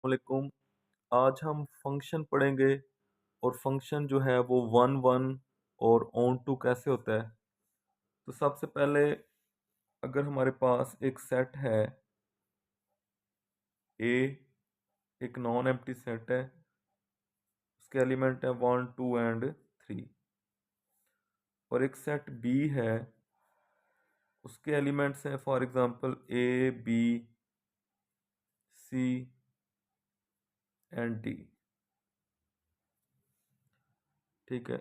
वालेकुम। आज हम फंक्शन पढ़ेंगे और फंक्शन जो है वो वन वन और ऑन टू कैसे होता है। तो सबसे पहले अगर हमारे पास एक सेट है ए, एक नॉन एम्प्टी सेट है, उसके एलिमेंट है वन टू एंड थ्री। और एक सेट बी है, उसके एलिमेंट्स हैं for example A B C and D. ठीक है,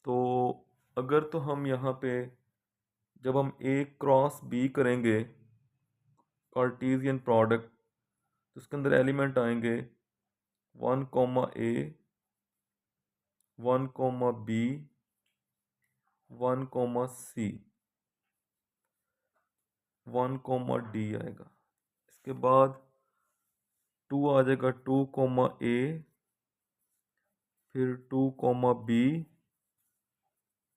तो अगर तो हम यहाँ पे जब हम ए क्रॉस बी करेंगे कार्टीजियन प्रोडक्ट, तो उसके अंदर एलिमेंट आएंगे one comma A, one comma B, one comma C, one comma D आएगा। इसके बाद टू आ जाएगा टू कोमा ए, फिर two comma B,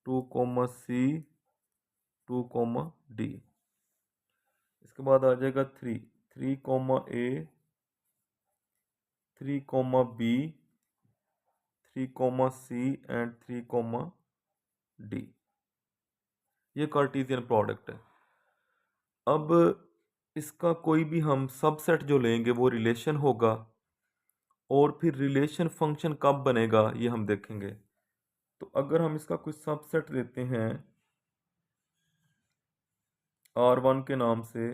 two comma C, two comma D. इसके बाद आ जाएगा three, three comma A, three comma B, three comma C and three comma D. ये कार्टीजियन प्रोडक्ट है। अब इसका कोई भी हम सबसेट जो लेंगे वो रिलेशन होगा, और फिर रिलेशन फंक्शन कब बनेगा ये हम देखेंगे। तो अगर हम इसका कोई सबसेट लेते हैं R1 के नाम से,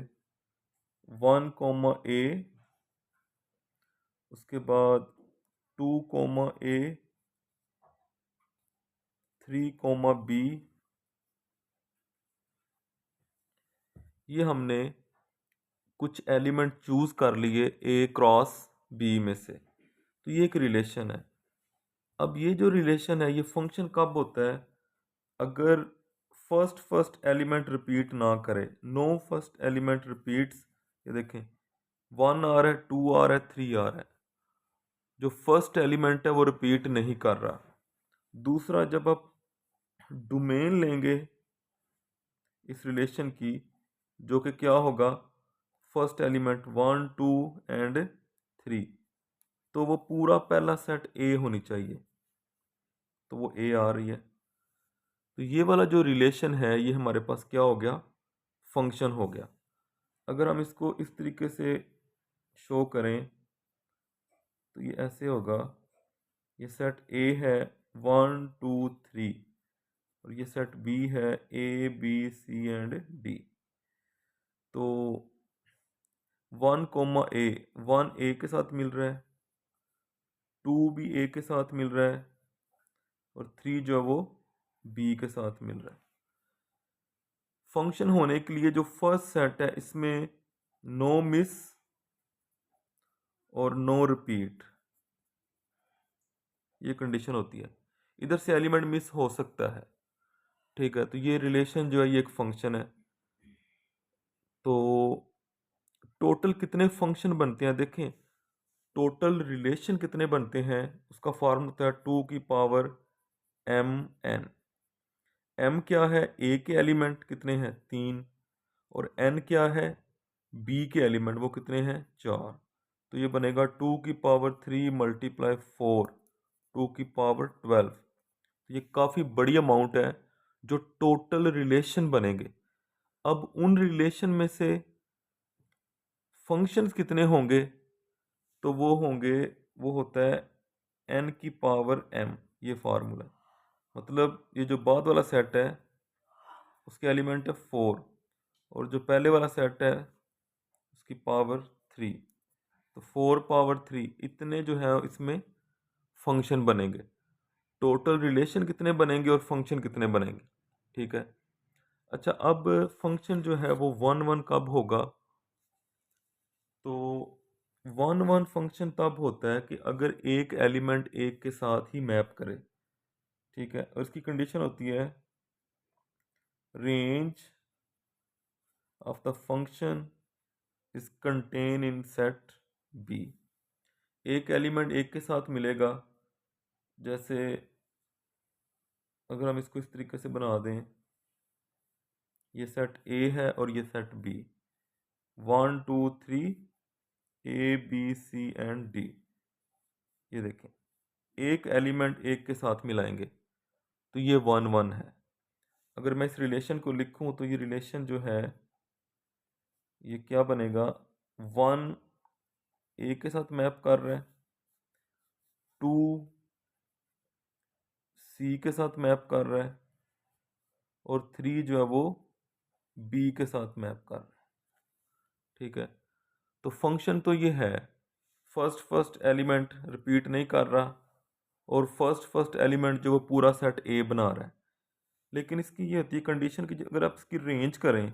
वन कोमा ए, उसके बाद to comma A, three comma B, ये हमने कुछ एलिमेंट चूज कर लिए ए क्रॉस बी में से, तो ये एक रिलेशन है। अब ये जो रिलेशन है ये फंक्शन कब होता है, अगर फर्स्ट एलिमेंट रिपीट ना करे, नो फर्स्ट एलिमेंट रिपीट्स। ये देखें, वन आ रहा है, टू आ रहा है, थ्री आ रहा है, जो फर्स्ट एलिमेंट है वो रिपीट नहीं कर रहा। दूसरा, जब आप डोमेन लेंगे इस रिलेशन की, जो कि क्या होगा, first element one two and three, तो वो पूरा पहला सेट ए होनी चाहिए, तो वो ए आ रही है। तो ये वाला जो रिलेशन है ये हमारे पास क्या हो गया, फंक्शन हो गया। अगर हम इसको इस तरीके से शो करें तो ये ऐसे होगा, ये सेट ए है वन टू थ्री, और ये सेट बी है A B C and D. तो one comma A, one A के साथ मिल रहा है, टू भी ए के साथ मिल रहा है, और थ्री जो है वो बी के साथ मिल रहा है। फंक्शन होने के लिए जो फर्स्ट सेट है इसमें नो मिस और नो रिपीट, ये कंडीशन होती है। इधर से एलिमेंट मिस हो सकता है, ठीक है। तो ये रिलेशन जो है ये एक फंक्शन है। तो टोटल कितने फंक्शन बनते हैं देखें, टोटल रिलेशन कितने बनते हैं, उसका फॉर्मूला होता है टू की पावर एम एन। एम क्या है, ए के एलिमेंट कितने हैं, तीन, और एन क्या है, बी के एलिमेंट वो कितने हैं, चार। तो ये बनेगा टू की power three multiply four, two की पावर 12। तो ये काफ़ी बड़ी अमाउंट है जो टोटल रिलेशन बनेंगे। अब उन रिलेशन में से फंक्शंस कितने होंगे, तो वो होंगे, वो होता है एन की पावर एम, ये फार्मूला। मतलब ये जो बाद वाला सेट है उसके एलिमेंट है फोर, और जो पहले वाला सेट है उसकी पावर थ्री, तो फोर पावर थ्री, इतने जो है इसमें फंक्शन बनेंगे। टोटल रिलेशन कितने बनेंगे और फंक्शन कितने बनेंगे, ठीक है। अच्छा, अब फंक्शन जो है वो वन वन कब होगा, तो वन वन फंक्शन तब होता है कि अगर एक एलिमेंट एक के साथ ही मैप करे, ठीक है। और इसकी कंडीशन होती है range of the function is contain in set B. एक एलिमेंट एक के साथ मिलेगा, जैसे अगर हम इसको इस तरीके से बना दें, ये सेट ए है और ये set B, one two three A B C and D, ये देखें एक एलिमेंट एक के साथ मिलाएंगे तो ये 1 1 है। अगर मैं इस रिलेशन को लिखूं तो ये रिलेशन जो है ये क्या बनेगा, 1 ए के साथ मैप कर रहा है, 2 सी के साथ मैप कर रहा है और 3 जो है वो बी के साथ मैप कर रहा है। ठीक है, तो फंक्शन तो ये है, फर्स्ट एलिमेंट रिपीट नहीं कर रहा और फर्स्ट एलिमेंट जो वो पूरा सेट ए बना रहा है। लेकिन इसकी ये होती है कंडीशन कि अगर आप इसकी रेंज करें,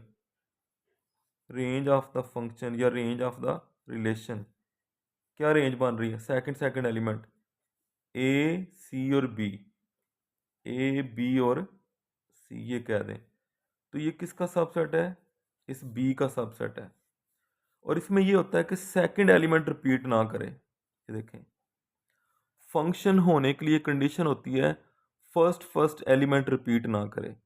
रेंज ऑफ द फंक्शन या रेंज ऑफ द रिलेशन, क्या रेंज बन रही है, सेकंड एलिमेंट ए सी और बी, ए बी और सी ये कह दें, तो ये किसका सबसेट है, इस बी का सबसेट है। और इसमें ये होता है कि सेकंड एलिमेंट रिपीट ना करे। ये देखें फंक्शन होने के लिए कंडीशन होती है फर्स्ट एलिमेंट रिपीट ना करे,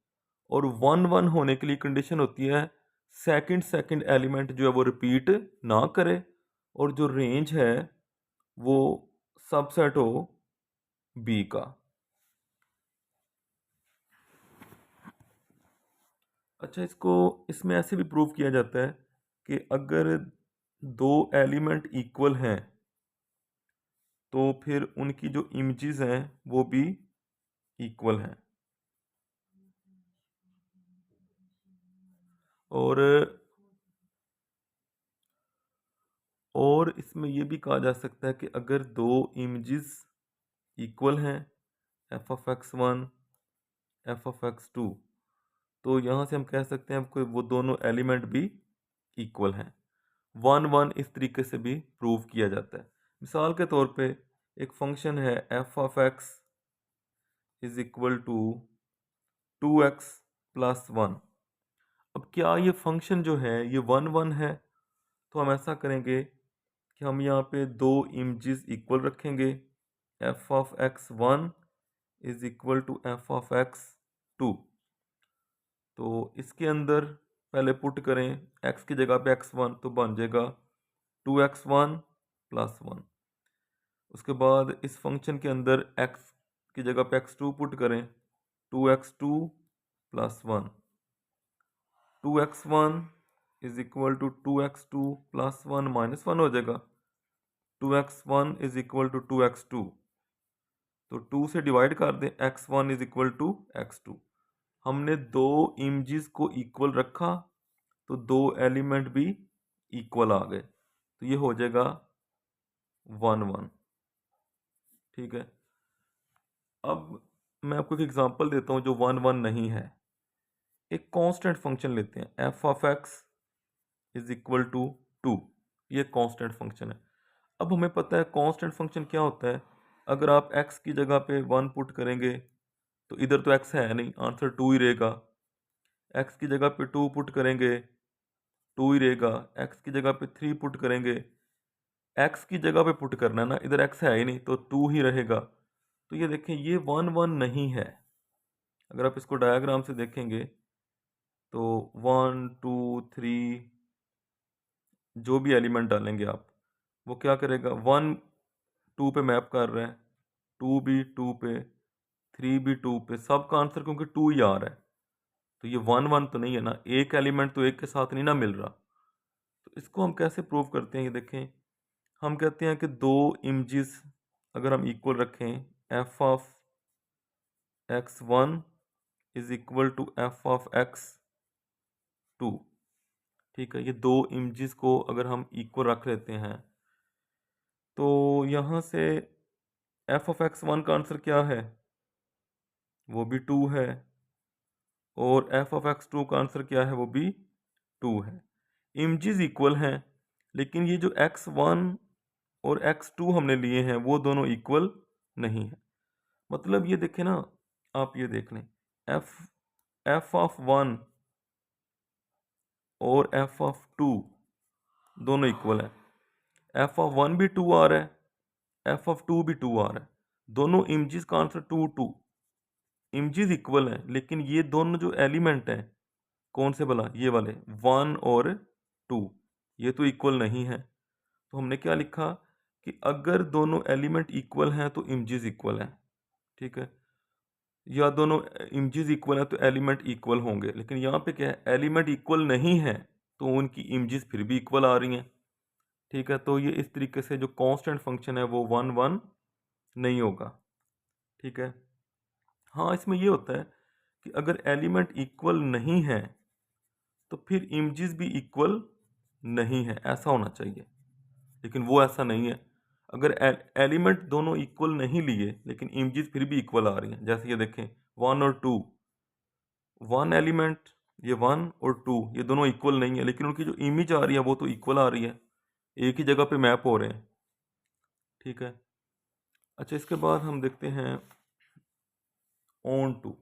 और 1 1 होने के लिए कंडीशन होती है सेकंड एलिमेंट जो है वो रिपीट ना करे और जो रेंज है वो सबसेट हो बी का। अच्छा, इसको इसमें ऐसे भी प्रूव किया जाता है कि अगर दो एलिमेंट इक्वल हैं तो फिर उनकी जो इमेजेस हैं वो भी इक्वल हैं। और इसमें ये भी कहा जा सकता है कि अगर दो इमेजेस इक्वल हैं f(x1) f(x2), तो यहाँ से हम कह सकते हैं कि वो दोनों एलिमेंट भी इक्वल हैं। 1 1 इस तरीके से भी प्रूव किया जाता है। मिसाल के तौर पे एक फंक्शन है f(x) is equal to 2x plus 1। अब क्या ये फंक्शन जो है ये 1 1 है, तो हम ऐसा करेंगे कि हम यहाँ पे दो इमेजेस इक्वल रखेंगे, f(x1) is equal to f(x2). तो इसके अंदर पहले पुट करें x की जगह पे x1 तो बन जाएगा 2x1 प्लस 1। उसके बाद इस फंक्शन के अंदर x की जगह पे x2 पुट करें 2x2 plus 1। 2x1 is equal to 2x2 plus 1 minus 1 हो जाएगा, 2x1 is equal to 2x2, तो 2 से डिवाइड कर दें, x1 is equal to x2। हमने दो इमेजेस को इक्वल रखा तो दो एलिमेंट भी इक्वल आ गए, तो ये हो जाएगा 1 1। ठीक है, अब मैं आपको एक एग्जांपल देता हूँ जो 1 1 नहीं है। एक कांस्टेंट फंक्शन लेते हैं f(x) इज इक्वल टू 2, ये कांस्टेंट फंक्शन है। अब हमें पता है कांस्टेंट फंक्शन क्या होता है, अगर आप x की जगह पे 1 पुट करेंगे तो इधर तो x है नहीं, आंसर 2 ही रहेगा। x की जगह पे 2 पुट करेंगे 2 ही रहेगा। x की जगह पे 3 पुट करेंगे, x की जगह पे पुट करना है ना, इधर x है ही नहीं तो 2 ही रहेगा। तो ये देखें ये 1 1 नहीं है। अगर आप इसको डायग्राम से देखेंगे तो 1 2 3 जो भी एलिमेंट डालेंगे आप, वो क्या करेगा, 1 2 पे मैप कर रहा है, 2 भी 2 पे, 3 भी 2 पे, सबका आंसर क्योंकि 2 ही आ रहा है। तो ये 1 1 तो नहीं है ना, एक एलिमेंट तो एक के साथ नहीं ना मिल रहा। तो इसको हम कैसे प्रूव करते हैं, ये देखें हम कहते हैं कि दो इमेजेस अगर हम इक्वल रखें, f(x1) is equal to f(x2), ठीक है, ये दो इमेजेस को अगर हम इक्वल रख लेते हैं तो यहाँ से f(x1) का आंसर क्या है, वो भी 2 है, और f(x2) का आंसर क्या है, वो भी 2 है। इमेजेस इक्वल हैं, लेकिन ये जो x1 और x2 हमने लिए हैं वो दोनों इक्वल नहीं है। मतलब ये देखें ना, आप ये देख लें f(1) और f(2) दोनों इक्वल हैं। f(1) भी 2 आ रहा है, f(2) भी 2 आ रहा है, दोनों इमेजेस का आंसर 2 2। इमेजेस इक्वल हैं लेकिन ये दोनों जो एलिमेंट हैं, कौन से भला, ये वाले 1 और 2, ये तो इक्वल नहीं है। तो हमने क्या लिखा कि अगर दोनों एलिमेंट इक्वल हैं तो इमेजेस इक्वल हैं, ठीक है, या दोनों इमेजेस इक्वल हैं तो एलिमेंट इक्वल होंगे। लेकिन यहाँ पे क्या है, एलिमेंट इक्वल नहीं है तो उनकी इमेजेस फिर भी इक्वल आ रही हैं, ठीक है। तो ये इस तरीके से जो कांस्टेंट फंक्शन है वो 1 1 नहीं होगा, ठीक है। हाँ, इसमें ये होता है कि अगर एलिमेंट इक्वल नहीं है तो फिर इमेजेस भी इक्वल नहीं है, ऐसा होना चाहिए, लेकिन वो ऐसा नहीं है। अगर एलिमेंट दोनों इक्वल नहीं लिए लेकिन इमेजेस फिर भी इक्वल आ रही हैं, जैसे ये देखें 1 और 2, वन एलिमेंट ये 1 और 2 ये दोनों इक्वल नहीं है लेकिन उनकी जो इमेज आ रही है वो तो इक्वल आ रही है, एक ही जगह पे मैप हो रहे हैं, ठीक है। अच्छा, इसके बाद हम देखते हैं ऑन टू,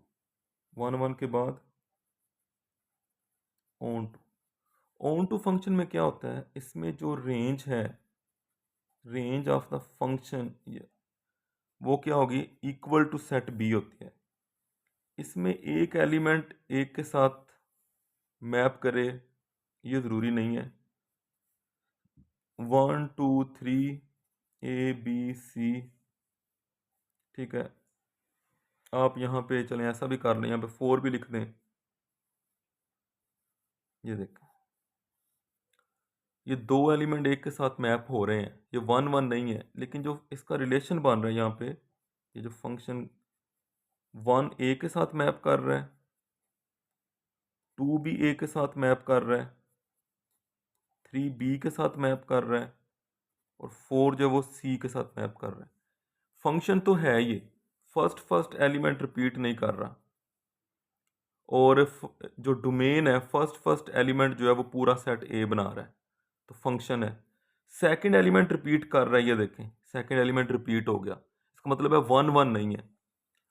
1 1 के बाद onto. Onto function में क्या होता है, इसमें जो रेंज है, रेंज ऑफ द फंक्शन वो क्या होगी, इक्वल टू सेट बी होती है। इसमें एक एलिमेंट एक के साथ मैप करे ये ज़रूरी नहीं है, 1 2 3 ए बी सी, ठीक है। आप यहाँ पे चलें ऐसा भी कर लें, यहाँ पे 4 भी लिख दें। ये देखें, ये दो एलिमेंट एक के साथ मैप हो रहे हैं, ये 1 1 नहीं है, लेकिन जो इसका रिलेशन बन रहा है यहाँ पे, ये जो फंक्शन 1 ए के साथ मैप कर रहा है, 2 भी ए के साथ मैप कर रहा है, 3 बी के साथ मैप कर रहा है, और 4 जो वो सी के साथ मैप कर रहा है। फंक्शन तो है ये, फर्स्ट एलिमेंट रिपीट नहीं कर रहा, और जो डोमेन है फर्स्ट एलिमेंट जो है वो पूरा सेट ए बना रहा है, तो फंक्शन है। सेकंड एलिमेंट रिपीट कर रहा है, ये देखें सेकंड एलिमेंट रिपीट हो गया, इसका मतलब है 1 1 नहीं है।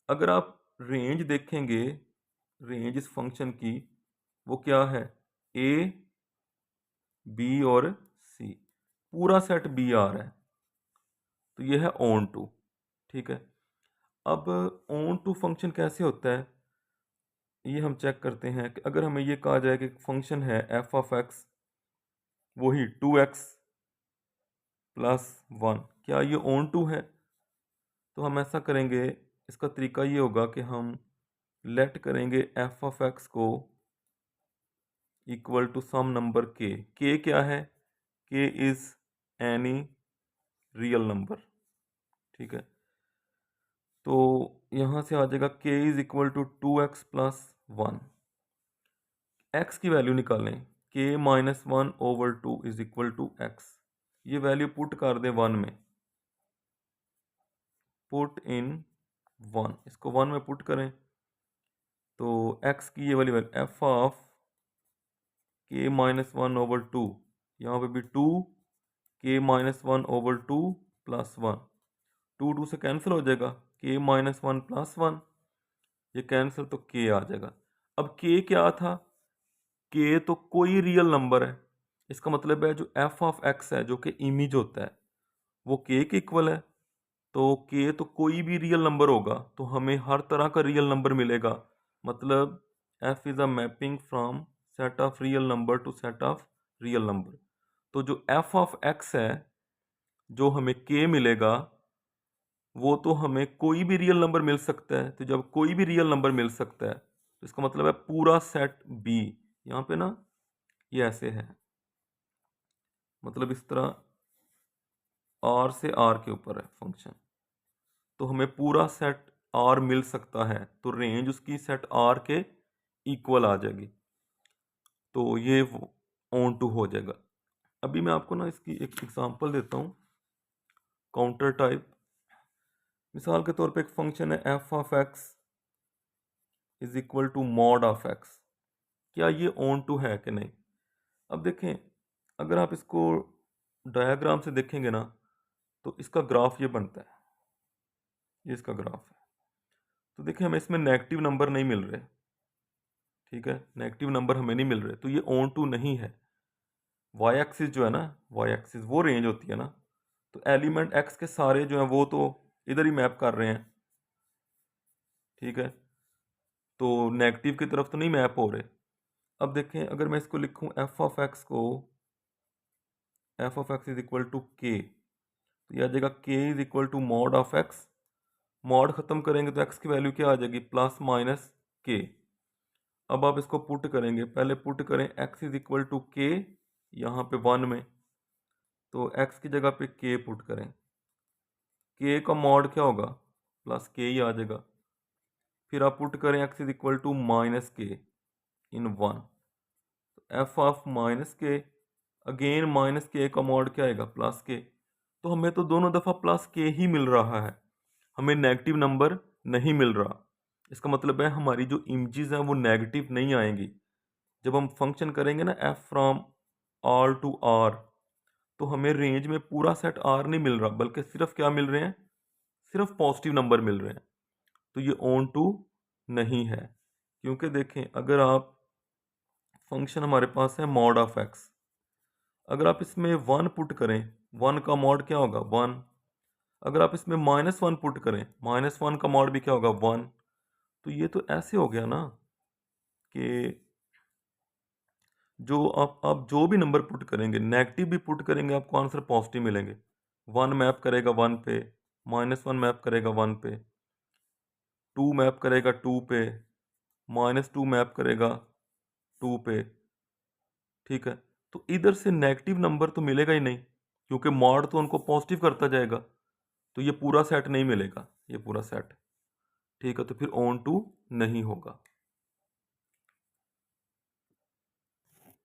अगर आप रेंज देखेंगे, रेंज इस फंक्शन की वो क्या है, ए बी और सी, पूरा सेट बी आ रहा है, तो ये है ऑन टू, ठीक है। अब ऑन टू फंक्शन कैसे होता है ये हम चेक करते हैं कि अगर हमें ये कहा जाए कि फंक्शन है एफ ऑफ एक्स वही 2x प्लस 1, क्या ये ऑन टू है, तो हम ऐसा करेंगे, इसका तरीका ये होगा कि हम लेट करेंगे एफ ऑफ एक्स को इक्वल टू सम नंबर के क्या है, के इज़ एनी रियल नंबर, ठीक है। तो यहाँ से आ जाएगा K is equal to 2x plus 1, x की वैल्यू निकालें, K minus 1 over 2 is equal to x, ये वैल्यू पुट कर दें 1 में, पुट इन 1, इसको 1 में पुट करें तो x की ये वाली वैल्यू एफ ऑफ के माइनस 1 ओवर 2, यहाँ पे भी 2 के माइनस 1 ओवर 2 प्लस 1, 2 2 से कैंसिल हो जाएगा, के माइनस 1 प्लस 1, ये कैंसिल तो के आ जाएगा। अब के क्या था, के तो कोई रियल नंबर है, इसका मतलब है जो एफ ऑफ एक्स है जो कि इमेज होता है वो के इक्वल है, तो के तो कोई भी रियल नंबर होगा तो हमें हर तरह का रियल नंबर मिलेगा, मतलब F is a mapping from set of real number two set of real number. तो जो एफ ऑफ एक्स है जो हमें के मिलेगा वो तो हमें कोई भी रियल नंबर मिल सकता है, तो जब कोई भी रियल नंबर मिल सकता है तो इसका मतलब है पूरा सेट बी, यहाँ पे ना ये ऐसे है, मतलब इस तरह आर से आर के ऊपर है फंक्शन, तो हमें पूरा सेट आर मिल सकता है, तो रेंज उसकी सेट आर के इक्वल आ जाएगी, तो ये ऑन टू हो जाएगा। अभी मैं आपको ना इसकी एक एग्जांपल देता हूँ, काउंटर टाइप। मिसाल के तौर पे एक फंक्शन है f of x is equal to mod of x, क्या ये ऑन टू है कि नहीं। अब देखें, अगर आप इसको डायग्राम से देखेंगे ना तो इसका ग्राफ ये बनता है, ये इसका ग्राफ है, तो देखिए हमें इसमें नेगेटिव नंबर नहीं मिल रहे, ठीक है, नेगेटिव नंबर हमें नहीं मिल रहे, तो ये ऑन टू नहीं है। वाई एक्सिस जो है ना, वाई एक्सिस वो रेंज होती है ना, तो एलिमेंट एक्स के सारे जो हैं वो तो इधर ही मैप कर रहे हैं, ठीक है, तो नेगेटिव की तरफ तो नहीं मैप हो रहे। अब देखें, अगर मैं इसको लिखूं एफ ऑफ एक्स को f of x is equal to K, तो यह आ जाएगा K is equal to mod of x, mod ख़त्म करेंगे तो एक्स की वैल्यू क्या आ जाएगी, प्लस माइनस के। अब आप इसको पुट करेंगे, पहले पुट करें एक्स इज इक्वल टू के यहाँ पे 1 में, तो एक्स की जगह पे के पुट करें, के का मॉड क्या होगा, प्लस के ही आ जाएगा। फिर आप पुट करें x is equal to minus K in 1, f of minus K, again minus K का मॉड क्या आएगा, प्लस के। तो हमें तो दोनों दफ़ा प्लस के ही मिल रहा है, हमें नेगेटिव नंबर नहीं मिल रहा। इसका मतलब है हमारी जो इमेजेस हैं वो नेगेटिव नहीं आएंगी। जब हम फंक्शन करेंगे ना f from R to R, तो हमें रेंज में पूरा सेट आर नहीं मिल रहा, बल्कि सिर्फ क्या मिल रहे हैं, सिर्फ पॉजिटिव नंबर मिल रहे हैं। तो ये ऑन टू नहीं है, क्योंकि देखें अगर आप फंक्शन हमारे पास है मॉड ऑफ एक्स, अगर आप इसमें 1 पुट करें, 1 का मॉड क्या होगा 1, अगर आप इसमें -1 पुट करें, -1 का मॉड भी क्या होगा 1। तो ये तो ऐसे हो गया ना कि जो आप जो भी नंबर पुट करेंगे, नेगेटिव भी पुट करेंगे, आपको आंसर पॉजिटिव मिलेंगे। 1 मैप करेगा 1 पे, -1 मैप करेगा 1 पे, 2 मैप करेगा 2 पे, -2 मैप करेगा 2 पे, ठीक है। तो इधर से नेगेटिव नंबर तो मिलेगा ही नहीं, क्योंकि मॉड तो उनको पॉजिटिव करता जाएगा, तो ये पूरा सेट नहीं मिलेगा, ये पूरा सेट, ठीक है। तो फिर ऑन टू नहीं होगा।